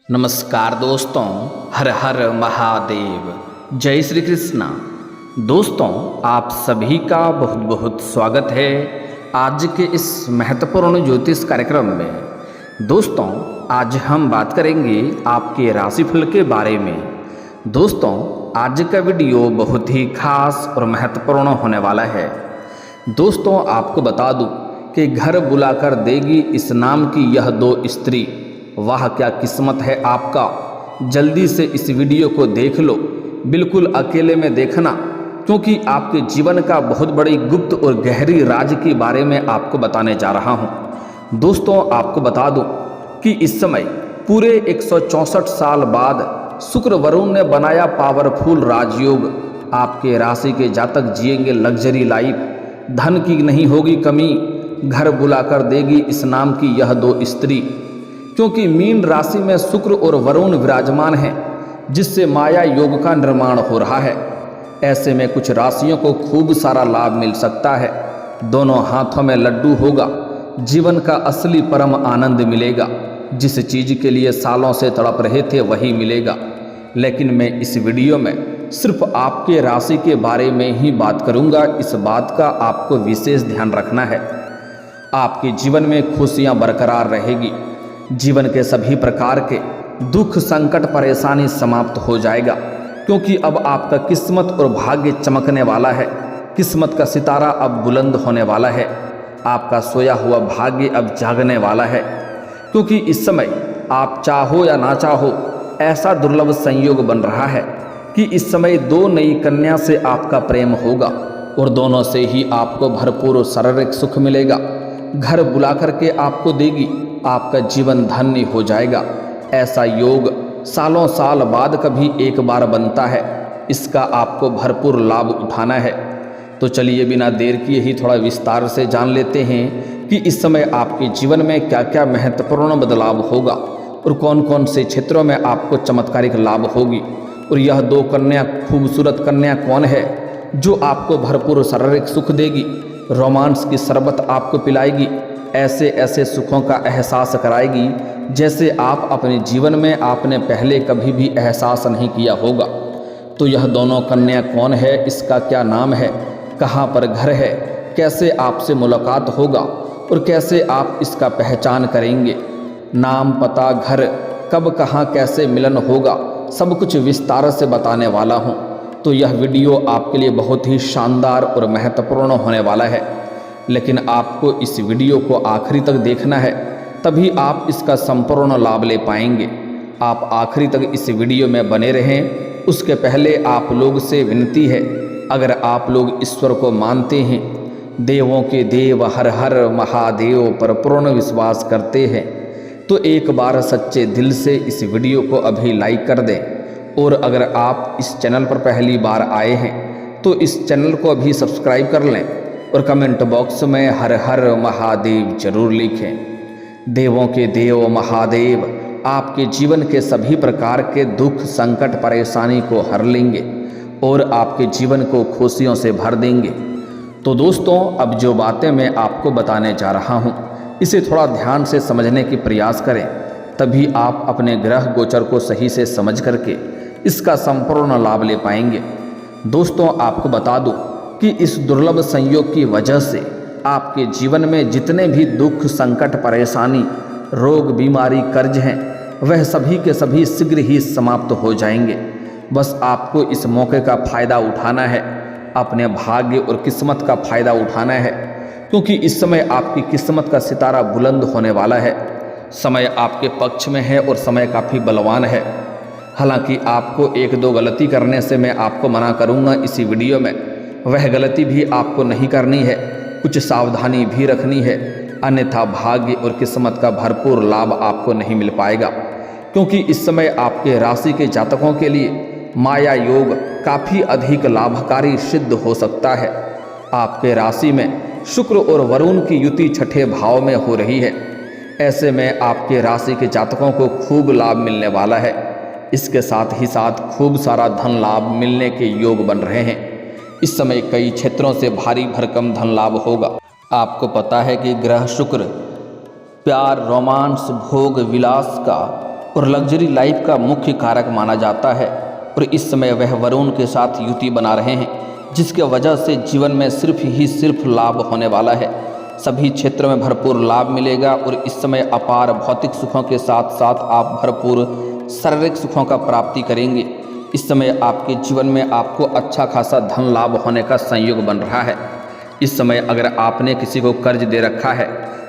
नमस्कार दोस्तों, हर हर महादेव, जय श्री कृष्णा। दोस्तों, आप सभी का बहुत बहुत स्वागत है आज के इस महत्वपूर्ण ज्योतिष कार्यक्रम में। दोस्तों, आज हम बात करेंगे आपके राशिफल के बारे में। दोस्तों, आज का वीडियो बहुत ही खास और महत्वपूर्ण होने वाला है। दोस्तों, आपको बता दूं कि घर बुलाकर देगी इस नाम की यह दो स्त्री, वाह क्या किस्मत है आपका। जल्दी से इस वीडियो को देख लो, बिल्कुल अकेले में देखना, क्योंकि आपके जीवन का बहुत बड़ी गुप्त और गहरी राज के बारे में आपको बताने जा रहा हूं। दोस्तों, आपको बता दूं कि इस समय पूरे 164 साल बाद शुक्र वरुण ने बनाया पावरफुल राजयोग। आपके राशि के जातक जिएंगे लग्जरी लाइफ, धन की नहीं होगी कमी। घर बुलाकर देगी इस नाम की यह दो स्त्री, क्योंकि मीन राशि में शुक्र और वरुण विराजमान हैं, जिससे माया योग का निर्माण हो रहा है। ऐसे में कुछ राशियों को खूब सारा लाभ मिल सकता है। दोनों हाथों में लड्डू होगा, जीवन का असली परम आनंद मिलेगा। जिस चीज के लिए सालों से तड़प रहे थे वही मिलेगा। लेकिन मैं इस वीडियो में सिर्फ आपके राशि के बारे में ही बात करूंगा। इस बात का आपको विशेष ध्यान रखना है। आपके जीवन में खुशियां बरकरार रहेगी। जीवन के सभी प्रकार के दुख, संकट, परेशानी समाप्त हो जाएगा, क्योंकि अब आपका किस्मत और भाग्य चमकने वाला है। किस्मत का सितारा अब बुलंद होने वाला है। आपका सोया हुआ भाग्य अब जागने वाला है, क्योंकि इस समय आप चाहो या ना चाहो, ऐसा दुर्लभ संयोग बन रहा है कि इस समय दो नई कन्या से आपका प्रेम होगा और दोनों से ही आपको भरपूर शारीरिक सुख मिलेगा। घर बुला करके आपको देगी, आपका जीवन धन्य हो जाएगा। ऐसा योग सालों साल बाद कभी एक बार बनता है। इसका आपको भरपूर लाभ उठाना है। तो चलिए बिना देर किए ही थोड़ा विस्तार से जान लेते हैं कि इस समय आपके जीवन में क्या क्या महत्वपूर्ण बदलाव होगा और कौन कौन से क्षेत्रों में आपको चमत्कारिक लाभ होगी। और यह दो कन्या, खूबसूरत कन्या कौन है जो आपको भरपूर शारीरिक सुख देगी, रोमांस की शरबत आपको पिलाएगी, ऐसे ऐसे सुखों का एहसास कराएगी जैसे आप अपने जीवन में आपने पहले कभी भी एहसास नहीं किया होगा। तो यह दोनों कन्या कौन है, इसका क्या नाम है, कहाँ पर घर है, कैसे आपसे मुलाकात होगा और कैसे आप इसका पहचान करेंगे। नाम, पता, घर, कब, कहाँ, कैसे मिलन होगा, सब कुछ विस्तार से बताने वाला हूँ। तो यह वीडियो आपके लिए बहुत ही शानदार और महत्वपूर्ण होने वाला है। लेकिन आपको इस वीडियो को आखिरी तक देखना है, तभी आप इसका संपूर्ण लाभ ले पाएंगे। आप आखिरी तक इस वीडियो में बने रहें। उसके पहले आप लोग से विनती है, अगर आप लोग ईश्वर को मानते हैं, देवों के देव हर हर महादेव पर पूर्ण विश्वास करते हैं, तो एक बार सच्चे दिल से इस वीडियो को अभी लाइक कर दें। और अगर आप इस चैनल पर पहली बार आए हैं तो इस चैनल को अभी सब्सक्राइब कर लें और कमेंट बॉक्स में हर हर महादेव जरूर लिखें। देवों के देव महादेव आपके जीवन के सभी प्रकार के दुख, संकट, परेशानी को हर लेंगे और आपके जीवन को खुशियों से भर देंगे। तो दोस्तों, अब जो बातें मैं आपको बताने जा रहा हूँ, इसे थोड़ा ध्यान से समझने की प्रयास करें, तभी आप अपने ग्रह गोचर को सही से समझ करके इसका संपूर्ण लाभ ले पाएंगे। दोस्तों, आपको बता दूं कि इस दुर्लभ संयोग की वजह से आपके जीवन में जितने भी दुख, संकट, परेशानी, रोग, बीमारी, कर्ज हैं, वह सभी के सभी शीघ्र ही समाप्त हो जाएंगे। बस आपको इस मौके का फायदा उठाना है, अपने भाग्य और किस्मत का फायदा उठाना है, क्योंकि इस समय आपकी किस्मत का सितारा बुलंद होने वाला है। समय आपके पक्ष में है और समय काफ़ी बलवान है। हालांकि आपको एक दो गलती करने से मैं आपको मना करूंगा इसी वीडियो में। वह गलती भी आपको नहीं करनी है, कुछ सावधानी भी रखनी है, अन्यथा भाग्य और किस्मत का भरपूर लाभ आपको नहीं मिल पाएगा। क्योंकि इस समय आपके राशि के जातकों के लिए माया योग काफ़ी अधिक लाभकारी सिद्ध हो सकता है। आपके राशि में शुक्र और वरुण की युति छठे भाव में हो रही है। ऐसे में आपके राशि के जातकों को खूब लाभ मिलने वाला है। इसके साथ ही साथ खूब सारा धन लाभ मिलने के योग बन रहे हैं। इस समय कई क्षेत्रों से भारी भरकम धन लाभ होगा। आपको पता है कि ग्रह शुक्र प्यार, रोमांस, भोग, विलास का और लग्जरी लाइफ का मुख्य कारक माना जाता है। और इस समय वह वरुण के साथ युति बना रहे हैं, जिसके वजह से जीवन में सिर्फ लाभ होने वाला है। सभी क्षेत्रों में भरपूर लाभ मिलेगा और इस समय अपार भौतिक सुखों के साथ साथ आप भरपूर शारीरिक सुखों का प्राप्ति करेंगे। इस समय आपके जीवन में आपको अच्छा खासा धन लाभ होने का संयोग बन रहा है। इस समय अगर आपने किसी को कर्ज दे रखा है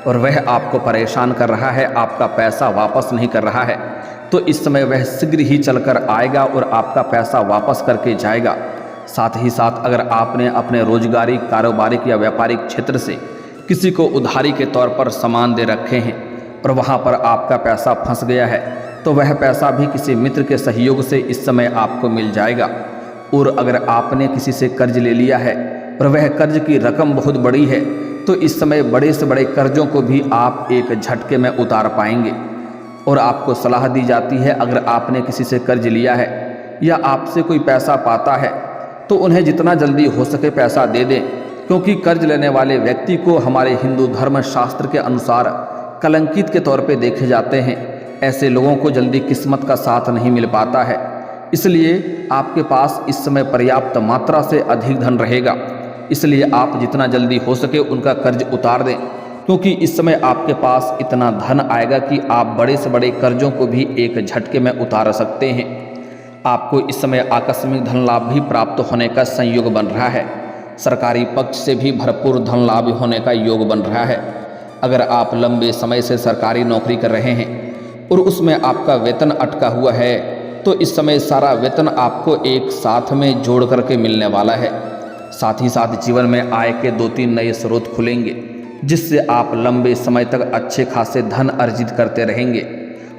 और वह आपको परेशान कर रहा है, आपका पैसा वापस नहीं कर रहा है, तो इस समय वह शीघ्र ही चलकर आएगा और आपका पैसा वापस करके जाएगा। साथ ही साथ अगर आपने अपने रोजगारी, कारोबारिक या व्यापारिक क्षेत्र से किसी को उधारी के तौर पर सामान दे रखे हैं और वहाँ पर आपका पैसा फंस गया है, तो वह पैसा भी किसी मित्र के सहयोग से इस समय आपको मिल जाएगा। और अगर आपने किसी से कर्ज ले लिया है और वह कर्ज की रकम बहुत बड़ी है, तो इस समय बड़े से बड़े कर्जों को भी आप एक झटके में उतार पाएंगे। और आपको सलाह दी जाती है, अगर आपने किसी से कर्ज लिया है या आपसे कोई पैसा पाता है तो उन्हें जितना जल्दी हो सके पैसा दे दें, क्योंकि कर्ज लेने वाले व्यक्ति को हमारे हिंदू धर्म शास्त्र के अनुसार कलंकित के तौर पे देखे जाते हैं। ऐसे लोगों को जल्दी किस्मत का साथ नहीं मिल पाता है। इसलिए आपके पास इस समय पर्याप्त मात्रा से अधिक धन रहेगा, इसलिए आप जितना जल्दी हो सके उनका कर्ज उतार दें, क्योंकि इस समय आपके पास इतना धन आएगा कि आप बड़े से बड़े कर्जों को भी एक झटके में उतार सकते हैं। आपको इस समय आकस्मिक धन लाभ भी प्राप्त होने का संयोग बन रहा है। सरकारी पक्ष से भी भरपूर धन लाभ होने का योग बन रहा है। अगर आप लंबे समय से सरकारी नौकरी कर रहे हैं और उसमें आपका वेतन अटका हुआ है, तो इस समय सारा वेतन आपको एक साथ में जोड़ करके मिलने वाला है। साथ ही साथ जीवन में आय के 2-3 नए स्रोत खुलेंगे, जिससे आप लंबे समय तक अच्छे खासे धन अर्जित करते रहेंगे।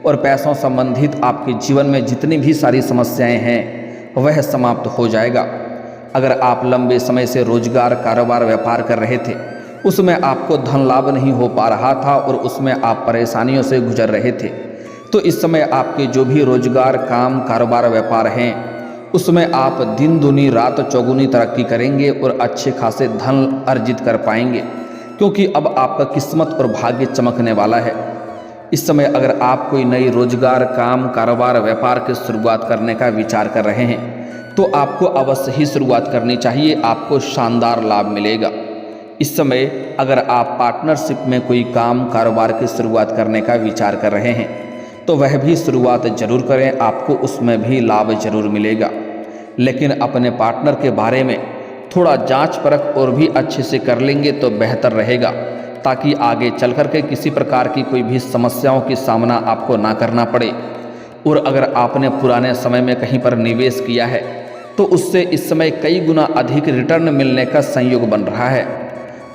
और पैसों संबंधित आपके जीवन में जितनी भी सारी समस्याएं हैं वह समाप्त हो जाएगा। अगर आप लंबे समय से रोजगार, कारोबार, व्यापार कर रहे थे, उसमें आपको धन लाभ नहीं हो पा रहा था और उसमें आप परेशानियों से गुजर रहे थे, तो इस समय आपके जो भी रोजगार, काम, कारोबार, व्यापार हैं उसमें आप दिन दूनी रात चौगुनी तरक्की करेंगे और अच्छे खासे धन अर्जित कर पाएंगे, क्योंकि अब आपका किस्मत और भाग्य चमकने वाला है। इस समय अगर आप कोई नई रोजगार, काम, कारोबार, व्यापार की शुरुआत करने का विचार कर रहे हैं, तो आपको अवश्य ही शुरुआत करनी चाहिए, आपको शानदार लाभ मिलेगा। इस समय अगर आप पार्टनरशिप में कोई काम, कारोबार की शुरुआत करने का विचार कर रहे हैं, तो वह भी शुरुआत जरूर करें, आपको उसमें भी लाभ जरूर मिलेगा। लेकिन अपने पार्टनर के बारे में थोड़ा जांच परख और भी अच्छे से कर लेंगे तो बेहतर रहेगा, ताकि आगे चल कर के किसी प्रकार की कोई भी समस्याओं की सामना आपको ना करना पड़े। और अगर आपने पुराने समय में कहीं पर निवेश किया है, तो उससे इस समय कई गुना अधिक रिटर्न मिलने का संयोग बन रहा है।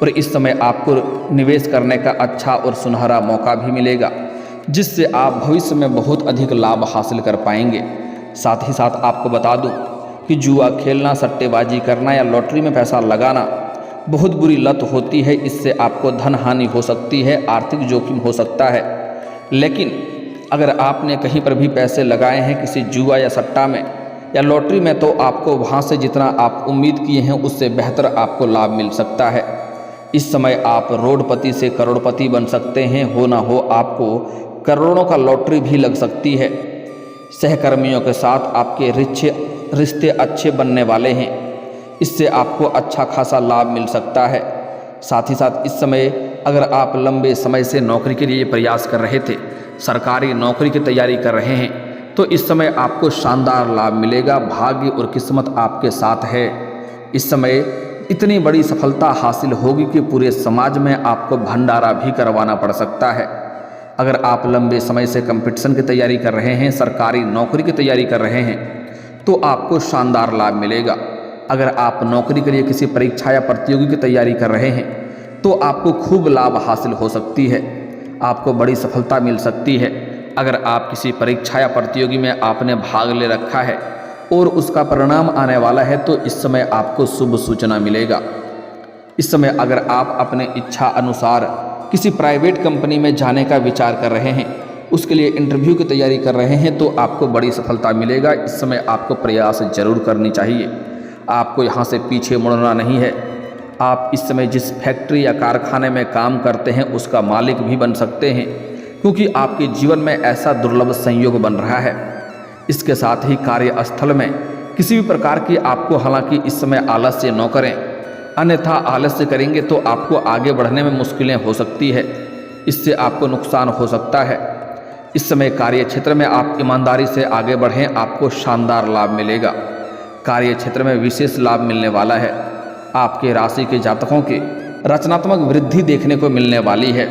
और इस समय आपको निवेश करने का अच्छा और सुनहरा मौका भी मिलेगा, जिससे आप भविष्य में बहुत अधिक लाभ हासिल कर पाएंगे। साथ ही साथ आपको बता दूं कि जुआ खेलना, सट्टेबाजी करना या लॉटरी में पैसा लगाना बहुत बुरी लत होती है। इससे आपको धन हानि हो सकती है, आर्थिक जोखिम हो सकता है। लेकिन अगर आपने कहीं पर भी पैसे लगाए हैं किसी जुआ या सट्टा में या लॉटरी में, तो आपको वहाँ से जितना आप उम्मीद किए हैं उससे बेहतर आपको लाभ मिल सकता है। इस समय आप रोडपति से करोड़पति बन सकते हैं, हो ना हो आपको करोड़ों का लॉटरी भी लग सकती है। सहकर्मियों के साथ आपके रिश्ते अच्छे बनने वाले हैं, इससे आपको अच्छा खासा लाभ मिल सकता है। साथ ही साथ इस समय अगर आप लंबे समय से नौकरी के लिए प्रयास कर रहे थे, सरकारी नौकरी की तैयारी कर रहे हैं, तो इस समय आपको शानदार लाभ मिलेगा। भाग्य और किस्मत आपके साथ है। इस समय इतनी बड़ी सफलता हासिल होगी कि पूरे समाज में आपको भंडारा भी करवाना पड़ सकता है। अगर आप लंबे समय से कंपटीशन की तैयारी कर रहे हैं, सरकारी नौकरी की तैयारी कर रहे हैं, तो आपको शानदार लाभ मिलेगा। अगर आप नौकरी के लिए किसी परीक्षा या प्रतियोगी की तैयारी कर रहे हैं, तो आपको खूब लाभ हासिल हो सकती है, आपको बड़ी सफलता मिल सकती है। अगर आप किसी परीक्षा या प्रतियोगी में आपने भाग ले रखा है और उसका परिणाम आने वाला है, तो इस समय आपको शुभ सूचना मिलेगा। इस समय अगर आप अपने इच्छा अनुसार किसी प्राइवेट कंपनी में जाने का विचार कर रहे हैं, उसके लिए इंटरव्यू की तैयारी कर रहे हैं, तो आपको बड़ी सफलता मिलेगा। इस समय आपको प्रयास जरूर करनी चाहिए, आपको यहाँ से पीछे मुड़ना नहीं है। आप इस समय जिस फैक्ट्री या कारखाने में काम करते हैं उसका मालिक भी बन सकते हैं, क्योंकि आपके जीवन में ऐसा दुर्लभ संयोग बन रहा है। इसके साथ ही कार्यस्थल में किसी भी प्रकार की आपको हालांकि इस समय आलस्य न करें, अन्यथा आलस्य करेंगे तो आपको आगे बढ़ने में मुश्किलें हो सकती है, इससे आपको नुकसान हो सकता है। इस समय कार्य क्षेत्र में आप ईमानदारी से आगे बढ़ें, आपको शानदार लाभ मिलेगा। कार्य क्षेत्र में विशेष लाभ मिलने वाला है। आपके राशि के जातकों की रचनात्मक वृद्धि देखने को मिलने वाली है।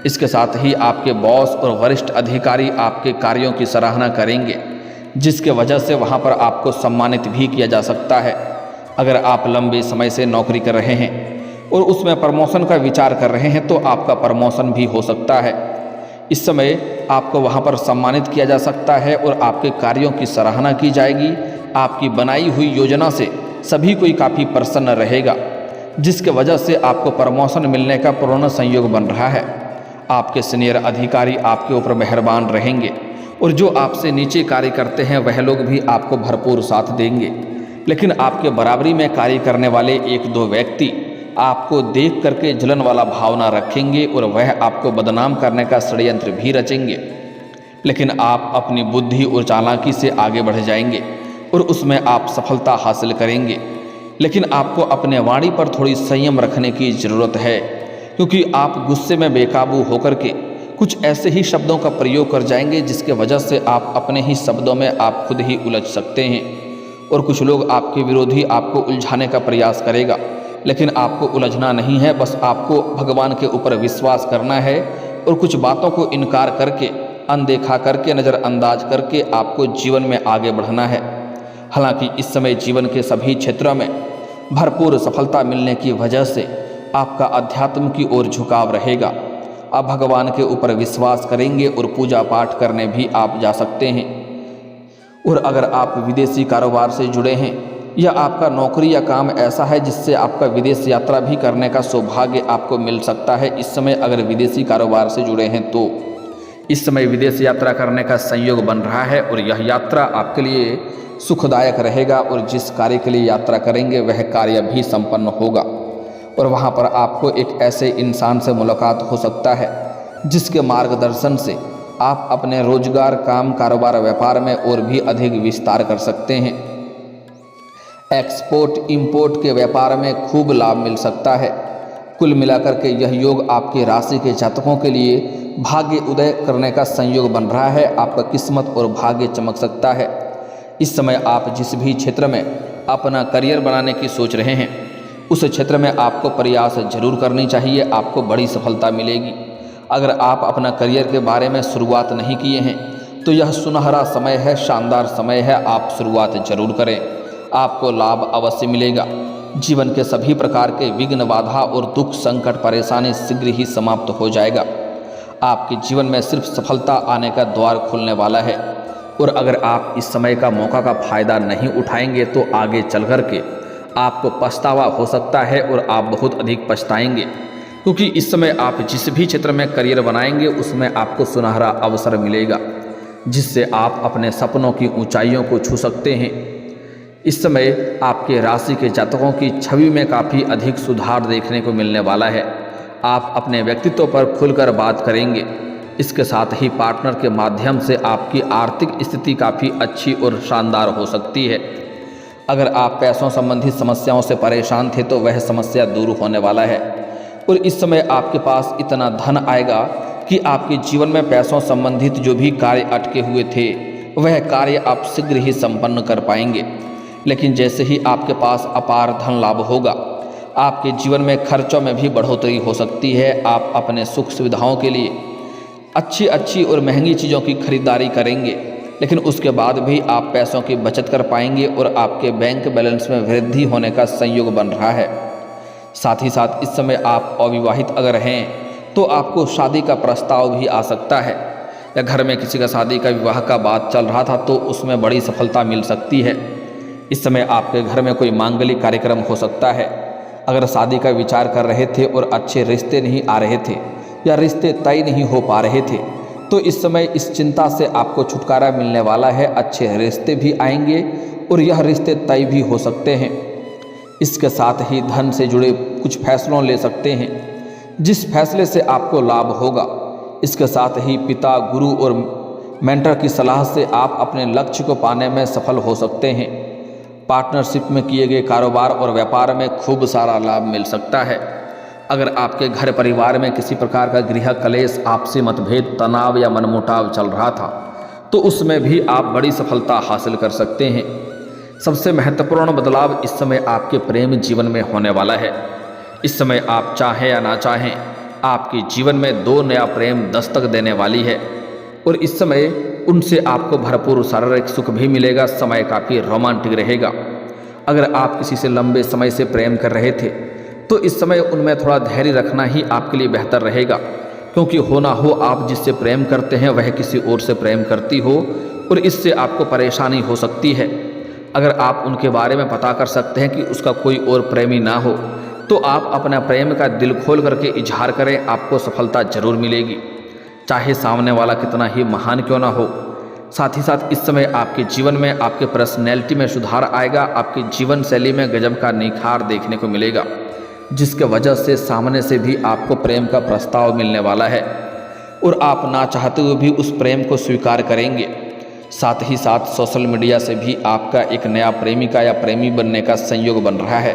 इसके साथ ही आपके बॉस और वरिष्ठ अधिकारी आपके कार्यों की सराहना करेंगे, जिसके वजह से वहां पर आपको सम्मानित भी किया जा सकता है। अगर आप लंबे समय से नौकरी कर रहे हैं और उसमें प्रमोशन का विचार कर रहे हैं तो आपका प्रमोशन भी हो सकता है। इस समय आपको वहां पर सम्मानित किया जा सकता है और आपके कार्यों की सराहना की जाएगी। आपकी बनाई हुई योजना से सभी कोई काफ़ी प्रसन्न रहेगा, जिसके वजह से आपको प्रमोशन मिलने का पूर्ण संयोग बन रहा है। आपके सीनियर अधिकारी आपके ऊपर मेहरबान रहेंगे और जो आपसे नीचे कार्य करते हैं वह लोग भी आपको भरपूर साथ देंगे। लेकिन आपके बराबरी में कार्य करने वाले एक दो व्यक्ति आपको देख करके जलन वाला भावना रखेंगे और वह आपको बदनाम करने का षड्यंत्र भी रचेंगे। लेकिन आप अपनी बुद्धि और चालाकी से आगे बढ़ जाएंगे और उसमें आप सफलता हासिल करेंगे। लेकिन आपको अपने वाणी पर थोड़ी संयम रखने की ज़रूरत है, क्योंकि आप गुस्से में बेकाबू होकर के कुछ ऐसे ही शब्दों का प्रयोग कर जाएंगे जिसके वजह से आप अपने ही शब्दों में आप खुद ही उलझ सकते हैं। और कुछ लोग आपके विरोधी आपको उलझाने का प्रयास करेगा, लेकिन आपको उलझना नहीं है, बस आपको भगवान के ऊपर विश्वास करना है और कुछ बातों को इनकार करके, अनदेखा करके, नज़रअंदाज करके आपको जीवन में आगे बढ़ना है। हालांकि इस समय जीवन के सभी क्षेत्रों में भरपूर सफलता मिलने की वजह से आपका अध्यात्म की ओर झुकाव रहेगा। आप भगवान के ऊपर विश्वास करेंगे और पूजा पाठ करने भी आप जा सकते हैं। और अगर आप विदेशी कारोबार से जुड़े हैं या आपका नौकरी या काम ऐसा है जिससे आपका विदेश यात्रा भी करने का सौभाग्य आपको मिल सकता है, इस समय अगर विदेशी कारोबार से जुड़े हैं तो इस समय विदेश यात्रा करने का संयोग बन रहा है और यह यात्रा आपके लिए सुखदायक रहेगा और जिस कार्य के लिए यात्रा करेंगे वह कार्य भी संपन्न होगा। और वहाँ पर आपको एक ऐसे इंसान से मुलाकात हो सकता है जिसके मार्गदर्शन से आप अपने रोजगार, काम, कारोबार, व्यापार में और भी अधिक विस्तार कर सकते हैं। एक्सपोर्ट इंपोर्ट के व्यापार में खूब लाभ मिल सकता है। कुल मिलाकर के यह योग आपकी राशि के जातकों के लिए भाग्य उदय करने का संयोग बन रहा है। आपका किस्मत और भाग्य चमक सकता है। इस समय आप जिस भी क्षेत्र में अपना करियर बनाने की सोच रहे हैं उस क्षेत्र में आपको प्रयास जरूर करनी चाहिए, आपको बड़ी सफलता मिलेगी। अगर आप अपना करियर के बारे में शुरुआत नहीं किए हैं तो यह सुनहरा समय है, शानदार समय है, आप शुरुआत जरूर करें, आपको लाभ अवश्य मिलेगा। जीवन के सभी प्रकार के विघ्न, बाधा और दुख, संकट, परेशानी शीघ्र ही समाप्त हो जाएगा। आपके जीवन में सिर्फ सफलता आने का द्वार खुलने वाला है। और अगर आप इस समय का मौका का फायदा नहीं उठाएंगे तो आगे चल कर के आपको पछतावा हो सकता है और आप बहुत अधिक पछताएंगे, क्योंकि इस समय आप जिस भी क्षेत्र में करियर बनाएंगे उसमें आपको सुनहरा अवसर मिलेगा, जिससे आप अपने सपनों की ऊंचाइयों को छू सकते हैं। इस समय आपके राशि के जातकों की छवि में काफ़ी अधिक सुधार देखने को मिलने वाला है। आप अपने व्यक्तित्व पर खुलकर बात करेंगे। इसके साथ ही पार्टनर के माध्यम से आपकी आर्थिक स्थिति काफ़ी अच्छी और शानदार हो सकती है। अगर आप पैसों संबंधी समस्याओं से परेशान थे तो वह समस्या दूर होने वाला है और इस समय आपके पास इतना धन आएगा कि आपके जीवन में पैसों संबंधित जो भी कार्य अटके हुए थे वह कार्य आप शीघ्र ही संपन्न कर पाएंगे। लेकिन जैसे ही आपके पास अपार धन लाभ होगा, आपके जीवन में खर्चों में भी बढ़ोतरी हो सकती है। आप अपने सुख सुविधाओं के लिए अच्छी और महंगी चीज़ों की खरीदारी करेंगे, लेकिन उसके बाद भी आप पैसों की बचत कर पाएंगे और आपके बैंक बैलेंस में वृद्धि होने का संयोग बन रहा है। साथ ही साथ इस समय आप अविवाहित अगर हैं तो आपको शादी का प्रस्ताव भी आ सकता है, या घर में किसी का शादी का विवाह का बात चल रहा था तो उसमें बड़ी सफलता मिल सकती है। इस समय आपके घर में कोई मांगलिक कार्यक्रम हो सकता है। अगर शादी का विचार कर रहे थे और अच्छे रिश्ते नहीं आ रहे थे या रिश्ते तय नहीं हो पा रहे थे तो इस समय इस चिंता से आपको छुटकारा मिलने वाला है। अच्छे रिश्ते भी आएंगे और यह रिश्ते तय भी हो सकते हैं। इसके साथ ही धन से जुड़े कुछ फैसलों ले सकते हैं, जिस फैसले से आपको लाभ होगा। इसके साथ ही पिता, गुरु और मेंटर की सलाह से आप अपने लक्ष्य को पाने में सफल हो सकते हैं। पार्टनरशिप में किए गए कारोबार और व्यापार में खूब सारा लाभ मिल सकता है। अगर आपके घर परिवार में किसी प्रकार का गृह कलेश, आपसी मतभेद, तनाव या मनमुटाव चल रहा था तो उसमें भी आप बड़ी सफलता हासिल कर सकते हैं। सबसे महत्वपूर्ण बदलाव इस समय आपके प्रेम जीवन में होने वाला है। इस समय आप चाहें या ना चाहें, आपके जीवन में 2 नया प्रेम दस्तक देने वाली है और इस समय उनसे आपको भरपूर शारीरिक सुख भी मिलेगा। समय काफ़ी रोमांटिक रहेगा। अगर आप किसी से लंबे समय से प्रेम कर रहे थे तो इस समय उनमें थोड़ा धैर्य रखना ही आपके लिए बेहतर रहेगा, क्योंकि हो ना हो आप जिससे प्रेम करते हैं वह किसी और से प्रेम करती हो और इससे आपको परेशानी हो सकती है। अगर आप उनके बारे में पता कर सकते हैं कि उसका कोई और प्रेमी ना हो तो आप अपना प्रेम का दिल खोल करके इजहार करें, आपको सफलता जरूर मिलेगी, चाहे सामने वाला कितना ही महान क्यों ना हो। साथ ही साथ इस समय आपके जीवन में आपके पर्सनैलिटी में सुधार आएगा। आपकी जीवन शैली में गजब का निखार देखने को मिलेगा, जिसके वजह से सामने से भी आपको प्रेम का प्रस्ताव मिलने वाला है और आप ना चाहते हुए भी उस प्रेम को स्वीकार करेंगे। साथ ही साथ सोशल मीडिया से भी आपका एक नया प्रेमिका या प्रेमी बनने का संयोग बन रहा है।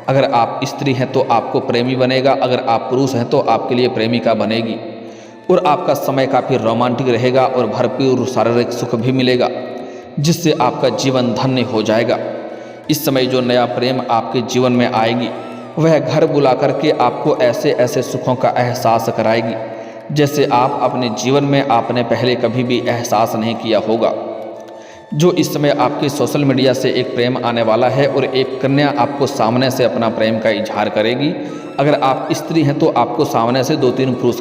अगर आप स्त्री हैं तो आपको प्रेमी बनेगा, अगर आप पुरुष हैं तो आपके लिए प्रेमिका बनेगी और आपका समय काफ़ी रोमांटिक रहेगा और भरपूर शारीरिक सुख भी मिलेगा, जिससे आपका जीवन धन्य हो जाएगा। इस समय जो नया प्रेम आपके जीवन में आएगी वह घर बुला करके आपको ऐसे ऐसे सुखों का एहसास कराएगी जैसे आप अपने जीवन में आपने पहले कभी भी एहसास नहीं किया होगा। जो इस समय आपके सोशल मीडिया से एक प्रेम आने वाला है और एक कन्या आपको सामने से अपना प्रेम का इजहार करेगी। अगर आप स्त्री हैं तो आपको सामने से 2-3 पुरुष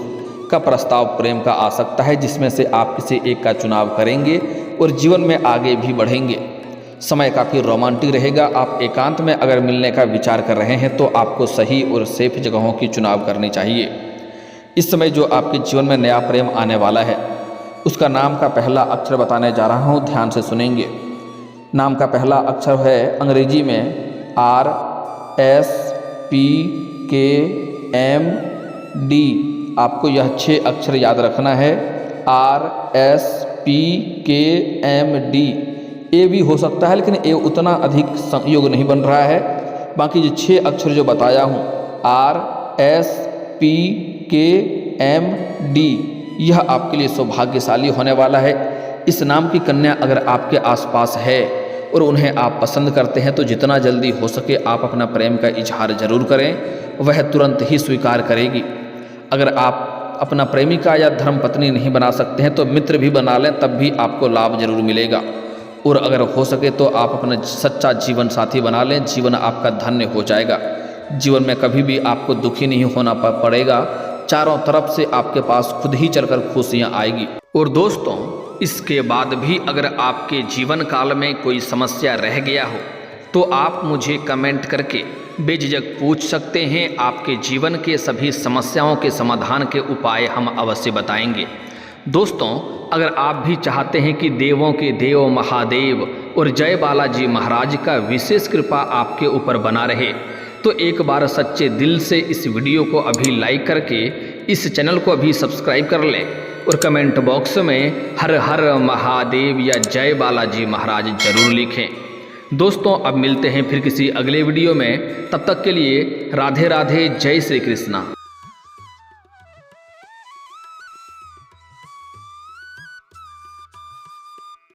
का प्रस्ताव प्रेम का आ सकता है, जिसमें से आप किसी एक का चुनाव करेंगे और जीवन में आगे भी बढ़ेंगे। समय काफ़ी रोमांटिक रहेगा। आप एकांत में अगर मिलने का विचार कर रहे हैं तो आपको सही और सेफ जगहों की चुनाव करनी चाहिए। इस समय जो आपके जीवन में नया प्रेम आने वाला है उसका नाम का पहला अक्षर बताने जा रहा हूँ, ध्यान से सुनेंगे। नाम का पहला अक्षर है अंग्रेजी में RSPKMD। आपको यह 6 अक्षर याद रखना है, RSPKMD। ए भी हो सकता है लेकिन ए उतना अधिक संयोग नहीं बन रहा है। बाकी जो 6 अक्षर जो बताया हूँ RSPKMD, यह आपके लिए सौभाग्यशाली होने वाला है। इस नाम की कन्या अगर आपके आसपास है और उन्हें आप पसंद करते हैं तो जितना जल्दी हो सके आप अपना प्रेम का इजहार जरूर करें, वह तुरंत ही स्वीकार करेगी। अगर आप अपना प्रेमिका या धर्मपत्नी नहीं बना सकते हैं तो मित्र भी बना लें, तब भी आपको लाभ जरूर मिलेगा। और अगर हो सके तो आप अपना सच्चा जीवन साथी बना लें, जीवन आपका धन्य हो जाएगा। जीवन में कभी भी आपको दुखी नहीं होना पड़ेगा, चारों तरफ से आपके पास खुद ही चलकर खुशियां आएगी। और दोस्तों, इसके बाद भी अगर आपके जीवन काल में कोई समस्या रह गया हो तो आप मुझे कमेंट करके बेझिझक पूछ सकते हैं। आपके जीवन के सभी समस्याओं के समाधान के उपाय हम अवश्य बताएंगे। दोस्तों, अगर आप भी चाहते हैं कि देवों के देव महादेव और जय बालाजी महाराज का विशेष कृपा आपके ऊपर बना रहे तो एक बार सच्चे दिल से इस वीडियो को अभी लाइक करके इस चैनल को अभी सब्सक्राइब कर लें और कमेंट बॉक्स में हर हर महादेव या जय बालाजी महाराज जरूर लिखें। दोस्तों, अब मिलते हैं फिर किसी अगले वीडियो में। तब तक के लिए राधे राधे, जय श्री कृष्णा।